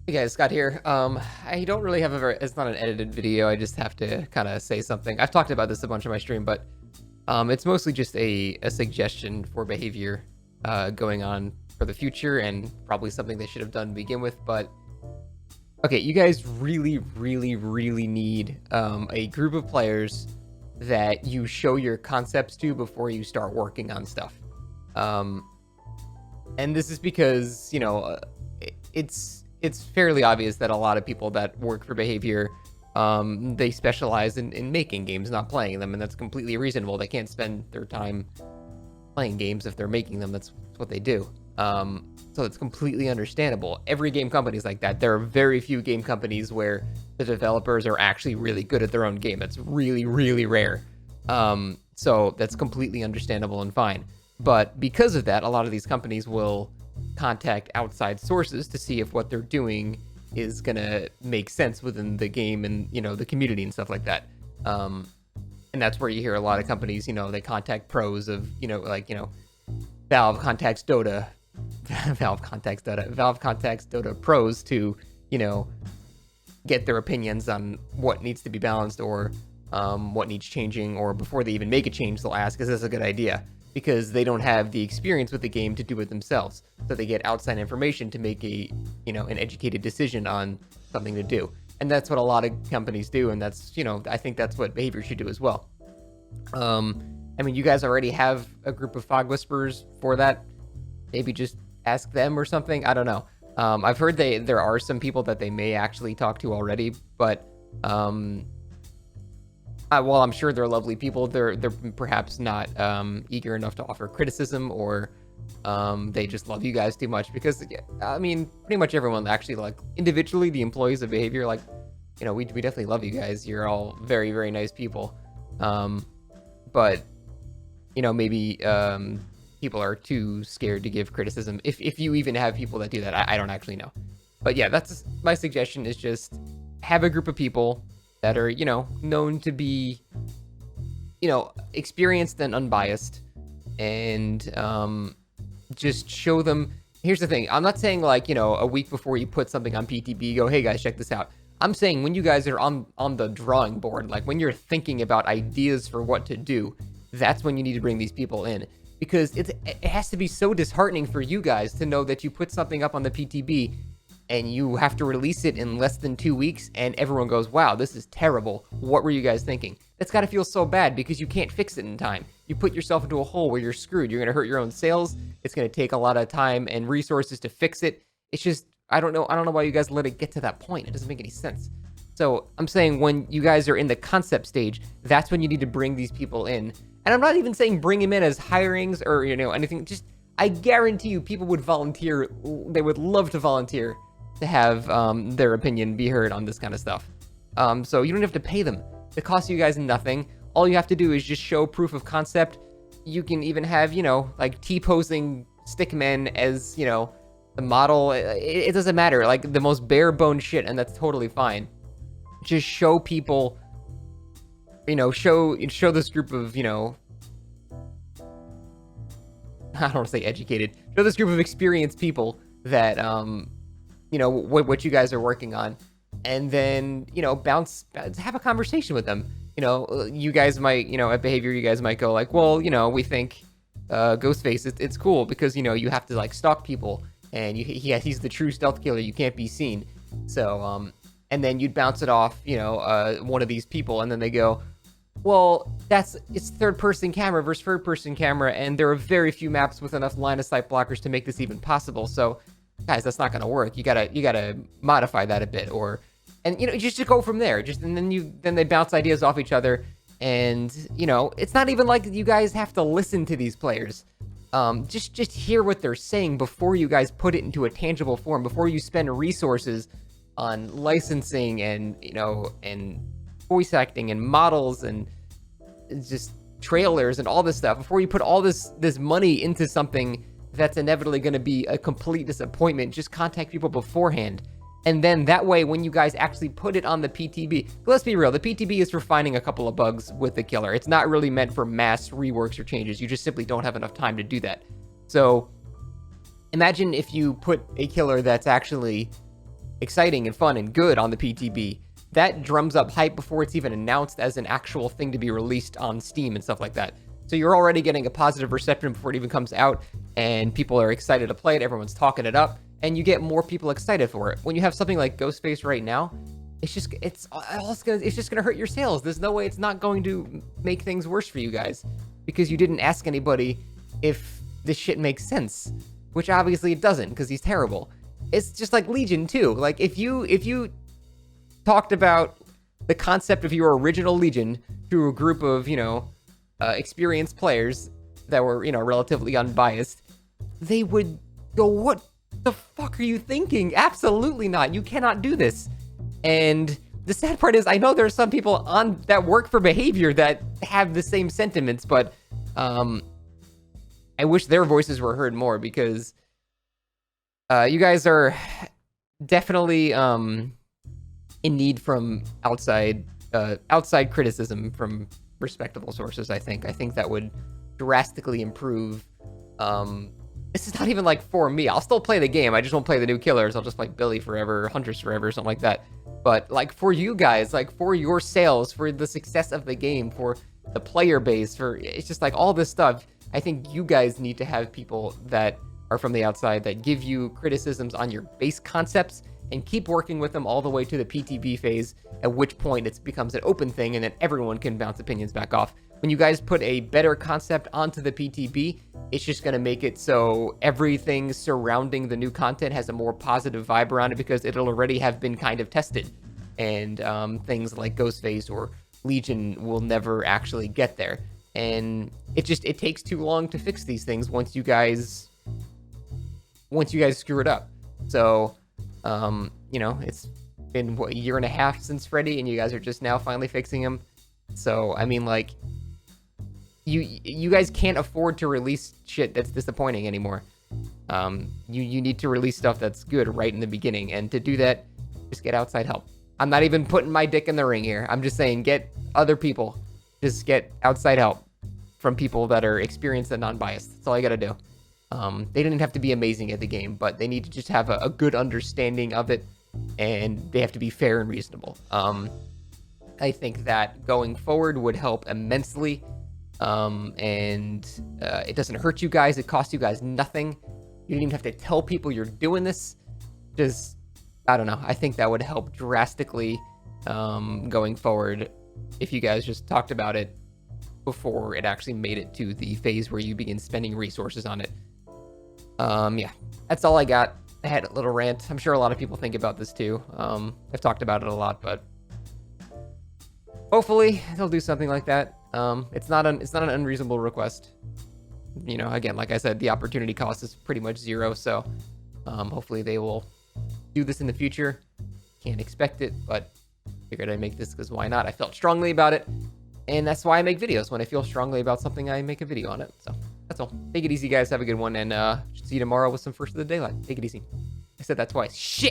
Hey guys, Scott here. I don't really have it's not an edited video. I just have to kind of say something. I've talked about this a bunch on my stream, but it's mostly just a suggestion for behavior going on for the future, and probably something they should have done to begin with. But okay, you guys really, really, really need a group of players that you show your concepts to before you start working on stuff. Um, and this is because it's fairly obvious that a lot of people that work for behavior, they specialize in making games, not playing them, and that's completely reasonable. They can't spend their time playing games if they're making them. That's what they do. So it's completely understandable. Every game company is like that. There are very few game companies where the developers are actually really good at their own game. That's really, really rare. So that's completely understandable and fine. But because of that, a lot of these companies will contact outside sources to see if what they're doing is gonna make sense within the game and the community and stuff like that. And that's where you hear a lot of companies, they contact pros of Valve contacts Dota, Valve contacts Dota pros to get their opinions on what needs to be balanced or what needs changing, or before they even make a change, they'll ask, is this a good idea? Because they don't have the experience with the game to do it themselves. So they get outside information to make an educated decision on something to do. And that's what a lot of companies do. And that's, I think that's what behavior should do as well. You guys already have a group of fog whisperers for that. Maybe just ask them or something. I don't know. I've heard there are some people that they may actually talk to already, but while I'm sure they're lovely people, they're perhaps not eager enough to offer criticism, or they just love you guys too much. Because pretty much everyone actually, like, individually, the employees of behavior, like, we definitely love you guys. You're all very, very nice people. But maybe people are too scared to give criticism, if you even have people that do that. I don't actually know. But yeah, that's my suggestion, is just have a group of people that are, known to be, experienced and unbiased, and just show them. Here's the thing. I'm not saying, like, a week before you put something on PTB, go, hey guys, check this out. I'm saying when you guys are on the drawing board, like when you're thinking about ideas for what to do, that's when you need to bring these people in. Because it has to be so disheartening for you guys to know that you put something up on the PTB and you have to release it in less than 2 weeks, and everyone goes, wow, this is terrible. What were you guys thinking? That's got to feel so bad because you can't fix it in time. You put yourself into a hole where you're screwed. You're going to hurt your own sales. It's going to take a lot of time and resources to fix it. It's just, I don't know why you guys let it get to that point. It doesn't make any sense. So I'm saying when you guys are in the concept stage, that's when you need to bring these people in. And I'm not even saying bring them in as hirings or, anything. Just, I guarantee you people would volunteer. They would love to volunteer to have their opinion be heard on this kind of stuff. So you don't have to pay them. It costs you guys nothing. All you have to do is just show proof of concept. You can even have, like T-posing stickmen as, the model. It doesn't matter. Like the most bare bone shit, and that's totally fine. Just show people, show this group of, I don't want to say educated. Show this group of experienced people that, what you guys are working on, and then have a conversation with them. You guys might, at behavior, you guys might go like, well, we think Ghostface, it's cool because you have to, like, stalk people, and he's the true stealth killer. You can't be seen. So and then you'd bounce it off one of these people, and then they go, well, it's third person camera versus third person camera, and there are very few maps with enough line of sight blockers to make this even possible. So guys, that's not gonna work. You gotta modify that a bit, and just to go from there. Then they bounce ideas off each other, and it's not even like you guys have to listen to these players. Just hear what they're saying before you guys put it into a tangible form. Before you spend resources on licensing and and voice acting and models and just trailers and all this stuff. Before you put all this money into something that's inevitably going to be a complete disappointment, just contact people beforehand. And then that way, when you guys actually put it on the PTB, let's be real, the PTB is for finding a couple of bugs with the killer. It's not really meant for mass reworks or changes. You just simply don't have enough time to do that. So imagine if you put a killer that's actually exciting and fun and good on the PTB, that drums up hype before it's even announced as an actual thing to be released on Steam and stuff like that. So you're already getting a positive reception before it even comes out, and people are excited to play it. Everyone's talking it up, and you get more people excited for it. When you have something like Ghostface right now, it's just gonna hurt your sales. There's no way it's not going to make things worse for you guys, because you didn't ask anybody if this shit makes sense, which obviously it doesn't, because he's terrible. It's just like Legion too. Like if you talked about the concept of your original Legion to a group of, experienced players that were, relatively unbiased, they would go, what the fuck are you thinking? Absolutely not. You cannot do this. And the sad part is, I know there are some people on that work for Behavior that have the same sentiments, but I wish their voices were heard more, because you guys are definitely in need from outside criticism from respectable sources. I think that would drastically improve. This is not even like for me. I'll still play the game. I just won't play the new killers. I'll just play Billy forever, Huntress forever, something like that. But like for you guys, like for your sales, for the success of the game, for the player base, it's just like all this stuff. I think you guys need to have people that are from the outside that give you criticisms on your base concepts and keep working with them all the way to the PTB phase, at which point it becomes an open thing and then everyone can bounce opinions back off. When you guys put a better concept onto the PTB, it's just going to make it so everything surrounding the new content has a more positive vibe around it, because it'll already have been kind of tested. And things like Ghostface or Legion will never actually get there. And it takes too long to fix these things once you guys screw it up. So, it's been a year and a half since Freddy, and you guys are just now finally fixing him. So, I mean, like, you guys can't afford to release shit that's disappointing anymore. You need to release stuff that's good right in the beginning, and to do that, just get outside help. I'm not even putting my dick in the ring here. I'm just saying, get other people. Just get outside help from people that are experienced and non-biased. That's all you gotta do. They didn't have to be amazing at the game, but they need to just have a good understanding of it, and they have to be fair and reasonable. I think that going forward would help immensely, and it doesn't hurt you guys. It costs you guys nothing. You don't even have to tell people you're doing this. Just, I don't know. I think that would help drastically going forward if you guys just talked about it before it actually made it to the phase where you begin spending resources on it. Yeah, that's all I got. I had a little rant. I'm sure a lot of people think about this too. I've talked about it a lot, but hopefully they'll do something like that. It's not an unreasonable request. Again, like I said, the opportunity cost is pretty much zero. So hopefully they will do this in the future. Can't expect it, but figured I'd make this because why not? I felt strongly about it, and that's why I make videos. When I feel strongly about something, I make a video on it. So that's all. Take it easy, guys. Have a good one, and see you tomorrow with some First of the Daylight. Take it easy. I said that twice. Shit.